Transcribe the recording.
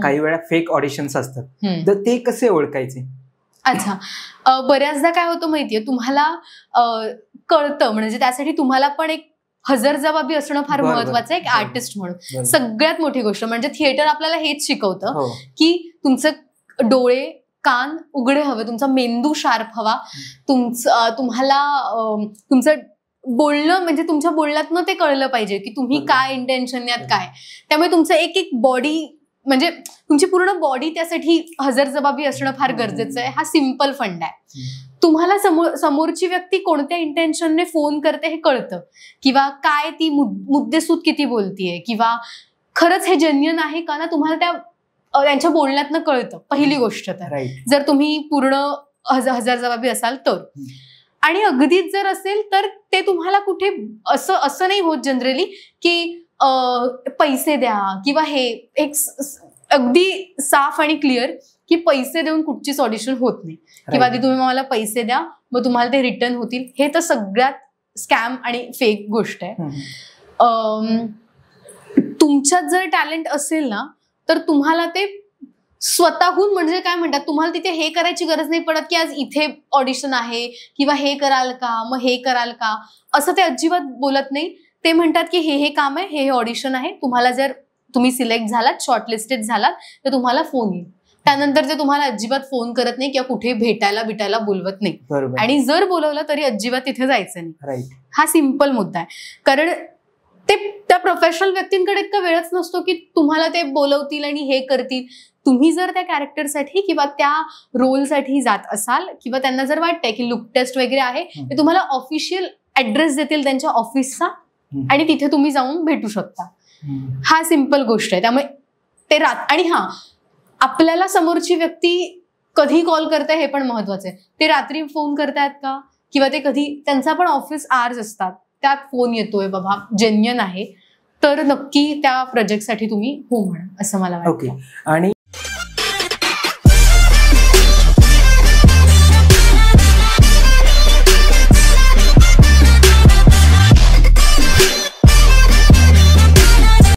काही वेळा fake auditions असतात, तर ते कसे ओळखायचे? अच्छा, बऱ्याचदा काय होतं माहितीये, तुम्हाला कळतं, म्हणजे त्यासाठी तुम्हाला पण एक हजरजबाबी असणं फार महत्वाचं आहे एक आर्टिस्ट म्हणून. सगळ्यात मोठी गोष्ट म्हणजे थिएटर आपल्याला हेच शिकवतं की तुमचं डोळे कान उघडे हवे, तुमचा मेंदू शार्प हवा, तुम्हाला तुमचं बोलणं म्हणजे तुमच्या बोलण्यातनं ते कळलं पाहिजे की तुम्ही काय इंटेन्शन यात काय. त्यामुळे तुमचं एक एक बॉडी म्हणजे तुमची पूर्ण बॉडी त्यासाठी हजरजबाबी असणं फार गरजेचं आहे. हा सिंपल फंड आहे. तुम्हाला समोरची व्यक्ती कोणत्या इंटेन्शनने फोन करते हे कळतं, किंवा काय ती मुद्देसूद किती बोलतीये, किंवा खरंच हे जेन्युइन आहे का ना, तुम्हाला त्यांच्या बोलण्यातनं कळतं. पहिली गोष्ट तर जर तुम्ही पूर्ण हजरजबाबी असाल तर. आणि अगदीच जर असेल तर ते तुम्हाला कुठे असं नाही होत जनरली की पैसे द्या किंवा हे एक अगदी साफ आणि क्लिअर की पैसे देऊन कुठचीच ऑडिशन होत नाही, किंवा आधी तुम्ही मला पैसे द्या मग तुम्हाला ते रिटर्न होतील. हे तर सगळ्यात स्कॅम आणि फेक गोष्ट आहे. तुमच्यात जर टॅलेंट असेल ना तर तुम्हाला ते स्वतःहून म्हणजे काय म्हणतात, तुम्हाला तिथे हे करायची गरज नाही पडत की आज इथे ऑडिशन आहे किंवा हे कराल का मग हे कराल का, असं ते अजिबात बोलत नाही. ते म्हणतात की हे काम आहे, हे ऑडिशन आहे, तुम्हाला जर तुम्ही सिलेक्ट झालात, शॉर्टलिस्टेड झालात तर तुम्हाला फोन येईल. त्यानंतर ते तुम्हाला अजिबात फोन करत नाही किंवा कुठे भेटायला बोलवत नाही, आणि जर बोलवलं तरी अजिबात तिथे जायचं नाही. हा सिंपल मुद्दा आहे. कारण ते त्या प्रोफेशनल व्यक्तींकडे इतका वेळच नसतो की तुम्हाला ते बोलवतील आणि हे करतील. तुम्ही जर त्या कॅरेक्टरसाठी किंवा त्या रोलसाठी जात असाल किंवा त्यांना जर वाटतंय की लुक टेस्ट वगैरे आहे, ते तुम्हाला ऑफिशियल ऍड्रेस देतील त्यांच्या ऑफिसचा आणि तिथे तुम्ही जाऊन भेटू शकता. हा सिंपल गोष्ट आहे. त्यामुळे ते आणि हा आपल्याला समोरची व्यक्ती कधी कॉल करते हे पण महत्वाचं आहे. ते रात्री फोन करतायत का, किंवा ते कधी त्यांचा पण ऑफिस आवर्स असतात त्यात फोन येतोय बाबा जेन्युइन आहे तर नक्की त्या प्रोजेक्टसाठी तुम्ही हो म्हणा असं मला वाटतं. आणि